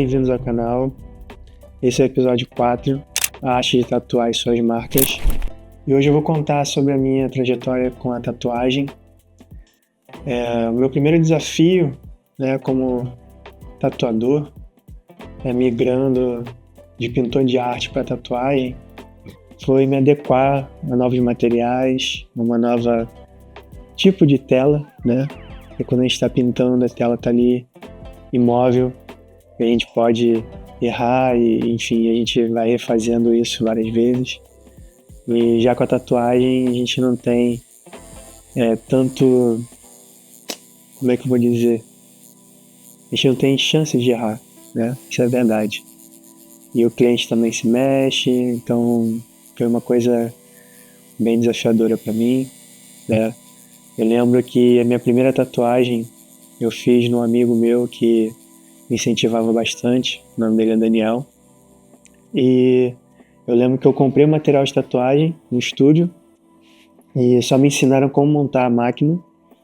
bem-vindos ao canal. Esse é o episódio 4, a arte de tatuar as suas marcas. E hoje eu vou contar sobre a minha trajetória com a tatuagem. O meu primeiro desafio, como tatuador, migrando de pintor de arte para tatuagem, foi me adequar a novos materiais, uma nova tipo de tela, E quando a gente está pintando, a tela está ali imóvel, a gente pode errar e, enfim, a gente vai refazendo isso várias vezes. E já com a tatuagem a gente não tem tanto, como é que eu vou dizer? A gente não tem chance de errar, Isso é verdade. E o cliente também se mexe, então foi uma coisa bem desafiadora para mim, Eu lembro que a minha primeira tatuagem eu fiz num amigo meu que me incentivava bastante, o nome dele é Daniel. E eu lembro que eu comprei o material de tatuagem no estúdio e só me ensinaram como montar a máquina.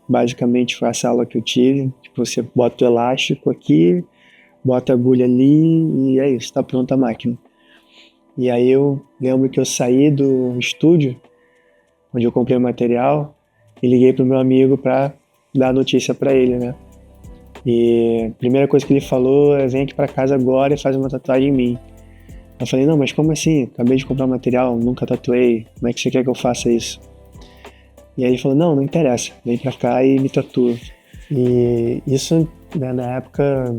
Basicamente foi essa aula que eu tive. Tipo, você bota o elástico aqui, bota a agulha ali e é isso, tá pronta a máquina. E aí eu lembro que eu saí do estúdio onde eu comprei o material e liguei pro meu amigo para dar a notícia para ele, E a primeira coisa que ele falou é: vem aqui para casa agora e faz uma tatuagem em mim. Eu falei: não, mas como assim? Acabei de comprar material, nunca tatuei, como é que você quer que eu faça isso? E aí ele falou: não interessa, vem pra cá e me tatua. E isso, na época,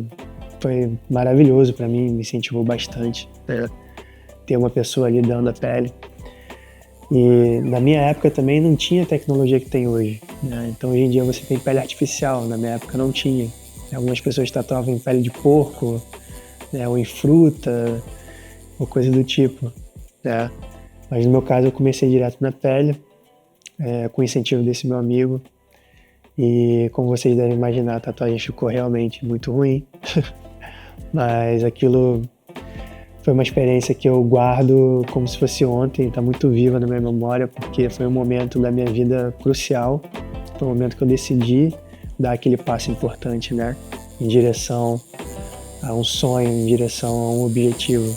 foi maravilhoso pra mim, me incentivou bastante, ter uma pessoa ali dando a pele. E na minha época também não tinha a tecnologia que tem hoje, Então hoje em dia você tem pele artificial, na minha época não tinha. Algumas pessoas tatuavam em pele de porco, ou em fruta, ou coisa do tipo, Mas no meu caso eu comecei direto na pele, com o incentivo desse meu amigo. E como vocês devem imaginar, a tatuagem ficou realmente muito ruim. Mas aquilo foi uma experiência que eu guardo como se fosse ontem, está muito viva na minha memória, porque foi um momento da minha vida crucial. Foi um momento que eu decidi dar aquele passo importante, Em direção a um sonho, em direção a um objetivo,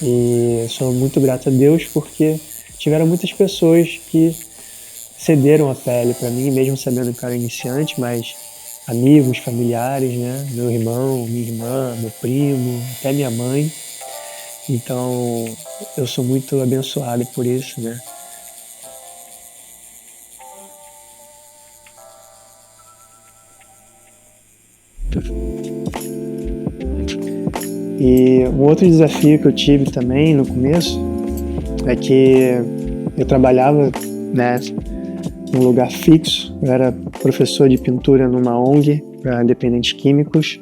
E sou muito grato a Deus porque tiveram muitas pessoas que cederam a pele para mim, mesmo sabendo que eu era iniciante, mas amigos, familiares, Meu irmão, minha irmã, meu primo, até minha mãe. Então, eu sou muito abençoado por isso, E um outro desafio que eu tive também no começo é que eu trabalhava, num lugar fixo. Eu era professor de pintura numa ONG para dependentes químicos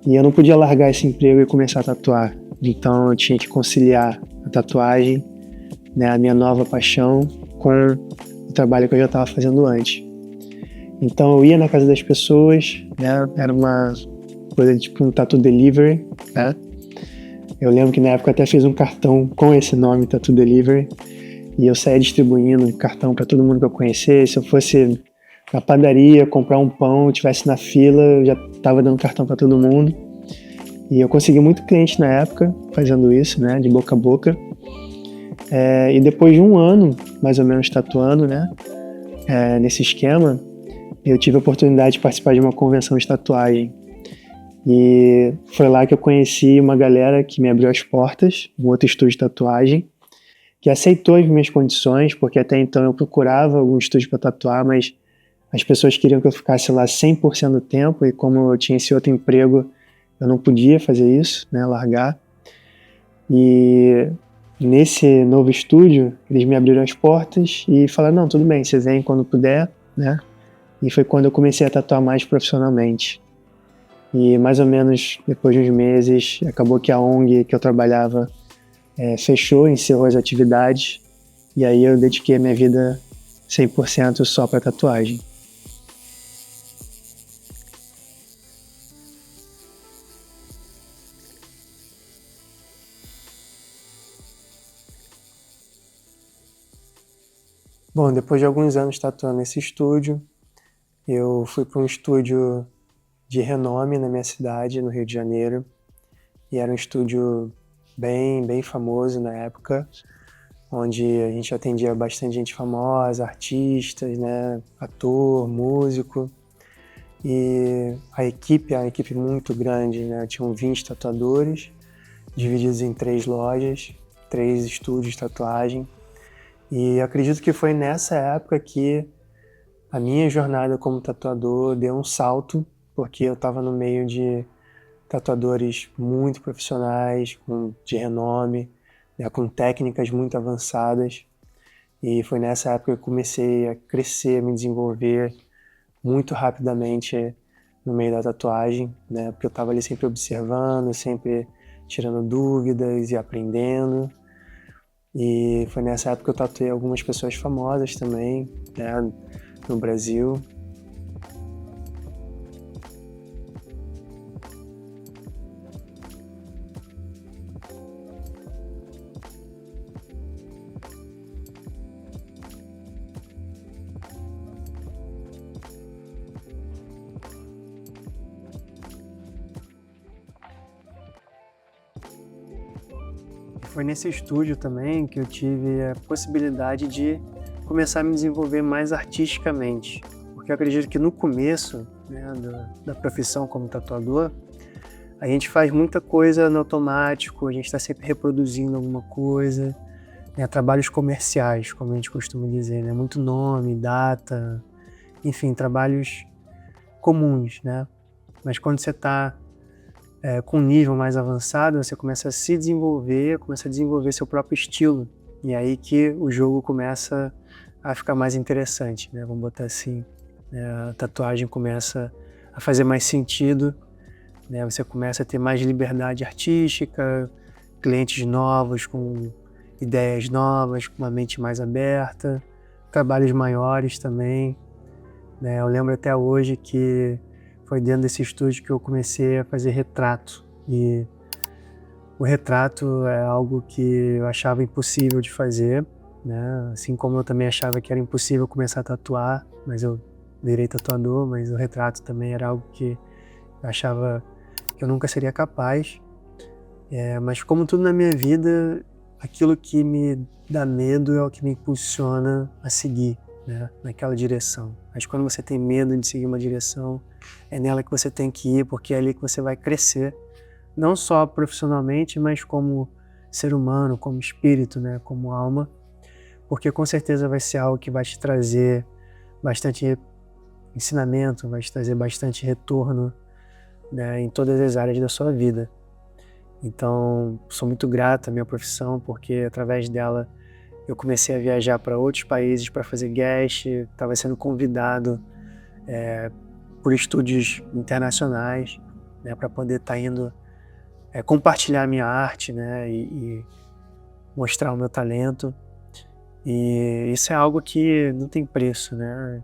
e eu não podia largar esse emprego e começar a tatuar. Então eu tinha que conciliar a tatuagem, a minha nova paixão, com o trabalho que eu já estava fazendo antes. Então eu ia na casa das pessoas, era uma coisa tipo um tattoo delivery, Eu lembro que na época eu até fiz um cartão com esse nome, Tattoo Delivery, e eu saía distribuindo cartão para todo mundo que eu conhecesse. Se eu fosse na padaria comprar um pão, estivesse na fila, eu já estava dando cartão para todo mundo. E eu consegui muito cliente na época fazendo isso, de boca a boca. E depois de um ano, mais ou menos, tatuando, nesse esquema, eu tive a oportunidade de participar de uma convenção de tatuagem. E foi lá que eu conheci uma galera que me abriu as portas, um outro estúdio de tatuagem, que aceitou as minhas condições, porque até então eu procurava algum estúdio para tatuar, mas as pessoas queriam que eu ficasse lá 100% do tempo, e como eu tinha esse outro emprego, eu não podia fazer isso, largar. E nesse novo estúdio, eles me abriram as portas e falaram: não, tudo bem, você vem quando puder, E foi quando eu comecei a tatuar mais profissionalmente. E mais ou menos depois de uns meses, acabou que a ONG que eu trabalhava fechou, encerrou as atividades, e aí eu dediquei a minha vida 100% só para tatuagem. Bom, depois de alguns anos tatuando nesse estúdio, eu fui para um estúdio de renome na minha cidade, no Rio de Janeiro, e era um estúdio bem famoso na época, onde a gente atendia bastante gente famosa, artistas, né, ator, músico, e a equipe é uma equipe muito grande, né, tinham 20 tatuadores, divididos em 3 lojas, 3 estúdios de tatuagem, e acredito que foi nessa época que a minha jornada como tatuador deu um salto, porque eu estava no meio de tatuadores muito profissionais, de renome, né, com técnicas muito avançadas. E foi nessa época que eu comecei a crescer, a me desenvolver muito rapidamente no meio da tatuagem, né, porque eu estava ali sempre observando, sempre tirando dúvidas e aprendendo. E foi nessa época que eu tatuei algumas pessoas famosas também, né, no Brasil. Foi nesse estúdio também que eu tive a possibilidade de começar a me desenvolver mais artisticamente. Porque eu acredito que no começo, né, da profissão como tatuador, a gente faz muita coisa no automático, a gente está sempre reproduzindo alguma coisa, né, trabalhos comerciais, como a gente costuma dizer, né, muito nome, data, enfim, trabalhos comuns, né? Mas quando você está com um nível mais avançado, você começa a se desenvolver, começa a desenvolver seu próprio estilo. E é aí que o jogo começa a ficar mais interessante, né? Vamos botar assim. A tatuagem começa a fazer mais sentido, né? Você começa a ter mais liberdade artística, clientes novos, com ideias novas, com uma mente mais aberta, trabalhos maiores também, né? Eu lembro até hoje que foi dentro desse estúdio que eu comecei a fazer retrato. E o retrato é algo que eu achava impossível de fazer, né? Assim como eu também achava que era impossível começar a tatuar, mas eu virei tatuador, mas o retrato também era algo que eu achava que eu nunca seria capaz. Mas como tudo na minha vida, aquilo que me dá medo é o que me impulsiona a seguir, né, naquela direção. Mas quando você tem medo de seguir uma direção, é nela que você tem que ir, porque é ali que você vai crescer, não só profissionalmente, mas como ser humano, como espírito, né, como alma, porque com certeza vai ser algo que vai te trazer bastante ensinamento, vai te trazer bastante retorno, né, em todas as áreas da sua vida. Então, sou muito grato à minha profissão, porque através dela eu comecei a viajar para outros países para fazer guest, estava sendo convidado por estúdios internacionais, né, para poder estar indo compartilhar a minha arte, né, e mostrar o meu talento. E isso é algo que não tem preço, né?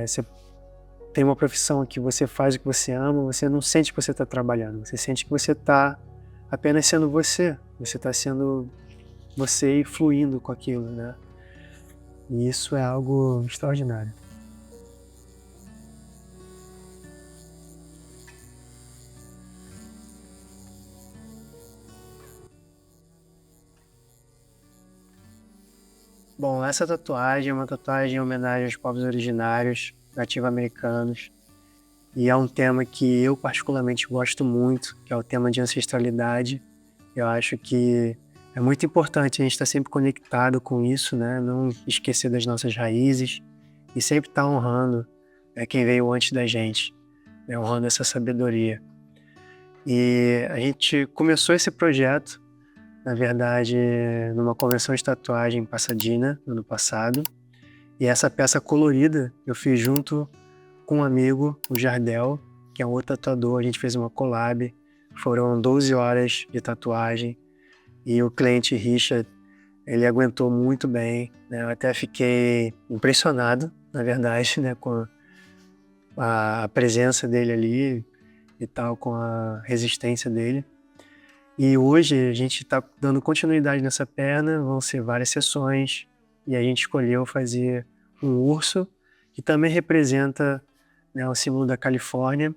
Você tem uma profissão que você faz o que você ama, você não sente que você está trabalhando, você sente que você está apenas sendo você. Você está sendo você e fluindo com aquilo, né? E isso é algo extraordinário. Bom, essa tatuagem é uma tatuagem em homenagem aos povos originários, nativo-americanos, e é um tema que eu particularmente gosto muito, que é o tema de ancestralidade. Eu acho que é muito importante a gente estar sempre conectado com isso, né? Não esquecer das nossas raízes e sempre estar honrando quem veio antes da gente, né? Honrando essa sabedoria. E a gente começou esse projeto, na verdade, numa convenção de tatuagem em Pasadena, no ano passado. E essa peça colorida eu fiz junto com um amigo, o Jardel, que é um outro tatuador. A gente fez uma collab, foram 12 horas de tatuagem. E o cliente Richard, ele aguentou muito bem, né? Eu até fiquei impressionado, na verdade, né, com a presença dele ali e tal, com a resistência dele. E hoje a gente está dando continuidade nessa perna, vão ser várias sessões, e a gente escolheu fazer um urso, que também representa, né, o símbolo da Califórnia,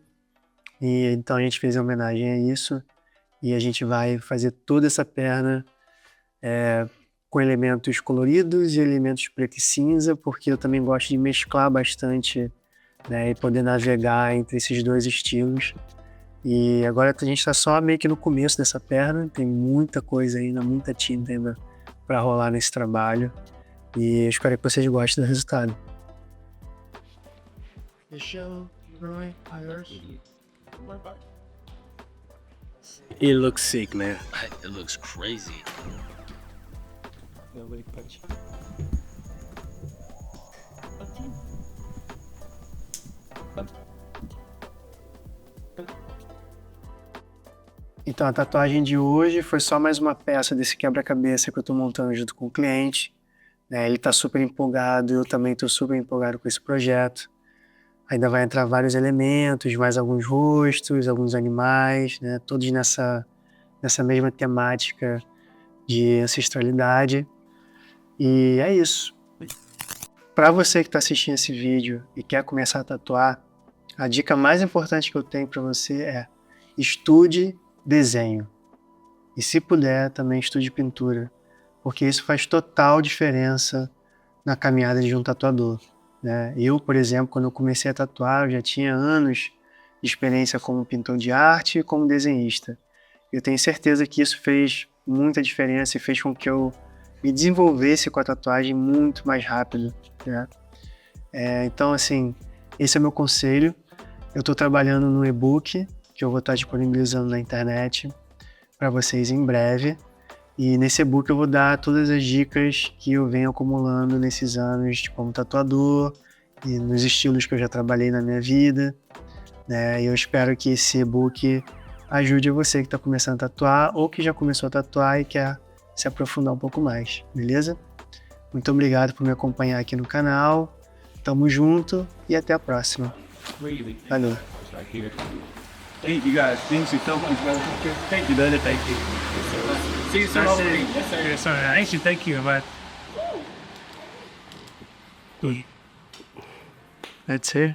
E então a gente fez em homenagem a isso. E a gente vai fazer toda essa perna com elementos coloridos e elementos preto e cinza, porque eu também gosto de mesclar bastante, né, e poder navegar entre esses dois estilos. E agora a gente está só meio que no começo dessa perna, tem muita coisa ainda, muita tinta ainda para rolar nesse trabalho. E eu espero que vocês gostem do resultado. It looks sick, man. It looks crazy. Então a tatuagem de hoje foi só mais uma peça desse quebra-cabeça que eu estou montando junto com o cliente. Né? Ele está super empolgado, eu também estou super empolgado com esse projeto. Ainda vai entrar vários elementos, mais alguns rostos, alguns animais, né? Todos nessa mesma temática de ancestralidade. E é isso. Para você que está assistindo esse vídeo e quer começar a tatuar, a dica mais importante que eu tenho para você é: estude desenho. E se puder, também estude pintura, porque isso faz total diferença na caminhada de um tatuador. Né? Eu, por exemplo, quando eu comecei a tatuar, eu já tinha anos de experiência como pintor de arte e como desenhista. Eu tenho certeza que isso fez muita diferença e fez com que eu me desenvolvesse com a tatuagem muito mais rápido. Né? Então, assim, esse é o meu conselho. Eu estou trabalhando no e-book, que eu vou estar disponibilizando na internet para vocês em breve. E nesse e-book eu vou dar todas as dicas que eu venho acumulando nesses anos como tatuador e nos estilos que eu já trabalhei na minha vida. Né? E eu espero que esse e-book ajude você que está começando a tatuar ou que já começou a tatuar e quer se aprofundar um pouco mais, beleza? Muito obrigado por me acompanhar aqui no canal. Tamo junto e até a próxima. Valeu. Thank you guys. Thank you so much, brother. Thank you, brother. Thank you. See you soon. Yes, sir. Actually, thank you, but. That's it.